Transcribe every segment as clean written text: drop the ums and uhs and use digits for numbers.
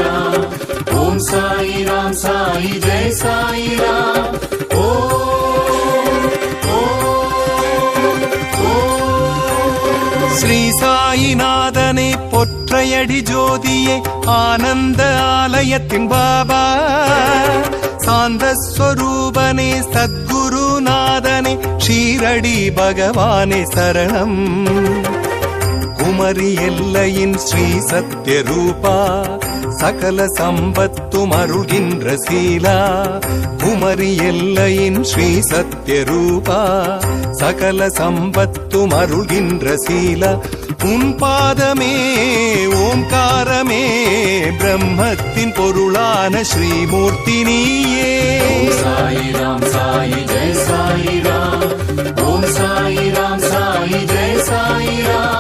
ராம். ஓம் சாயி ராம் சாயி ஜெய் சாயி ராம். ஸ்ரீ சாயிநாதனே பொற்றையடி ஜோதியே ஆனந்த ஆலயத்தின் பாபா, சாந்த ஸ்வரூபனே சத்குருநாதனே ஷீரடி பகவானே சரணம். குமரி எல்லையின் ஸ்ரீ சத்யரூபா, சகல சம்பத்தும் அருள்கின்ற சீலா. குமரி எல்லையின் ஸ்ரீ சத்யரூபா, சகல சம்பத்தும் அருள்கின்ற சீலா. உன் பாதமே ஓம்காரமே, பிரம்மத்தின் பொருளான ஸ்ரீமூர்த்தி நீயே. சாயி ராம் சாயி ஜெய் சாயி ராம். ஓம் சாயி ராம் சாயி ஜெய் சாயி ராம்.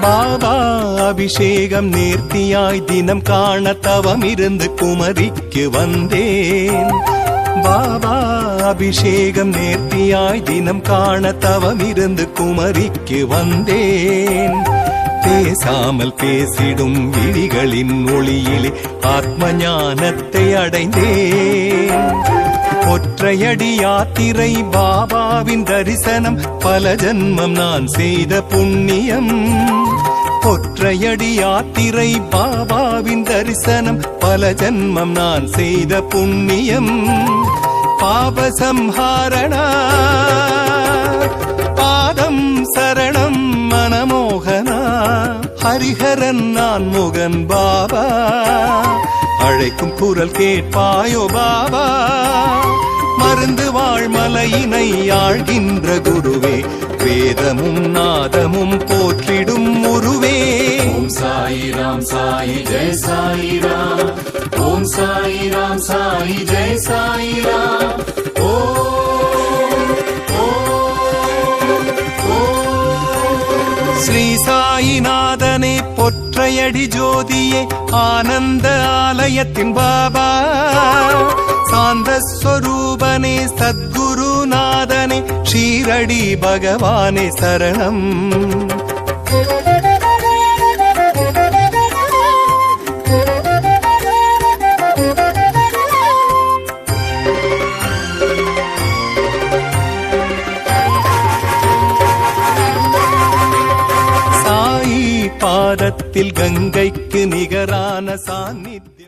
பாபா அபிஷேகம் நேர்த்தியாய் தினம் காண தவமிருந்து குமரிக்கு வந்தேன். பாபா அபிஷேகம் நேர்த்தியாய் தினம் காண தவமிருந்து குமரிக்கு வந்தேன். பேசாமல் பேசிடும் விழிகளின் ஒளியிலே ஆத்ம ஞானத்தை அடைந்தேன். ஒற்றையடி யாத்திரை பாபாவின் தரிசனம், பல ஜன்மம் நான் செய்த புண்ணியம். ஒற்றையடி யாத்திரை பாபாவின் தரிசனம், பல ஜன்மம் நான் செய்த புண்ணியம். பாபசம்ஹாரணா பாதம் சரணம் மனமோகனா, ஹரிஹரன் நான் முகன் பாபா, அழைக்கும் குரல் கேட்பாயோ பாபா. மருந்து வாழ்மலையினை ஆழ்கின்ற குருவே, வேதமும் நாதமும் போற்றிடும் உருவே. ஓம் சாயி ராம் சாயி ஜெய் சாயி ராம். ஓம் சாயி ராம் சாயி ஜெய் சாயி ராம். ஸ்ரீ சாயிநாதனே பொற்றையடி ஜோதியே ஆனந்த ஆலயத்தின் பாபா, சாந்த ஸ்வரூபனே சத்குருநாதனே ஷீரடி பகவானே சரணம். பாதத்தில் கங்கைக்கு நிகரான சாநித்தியம்.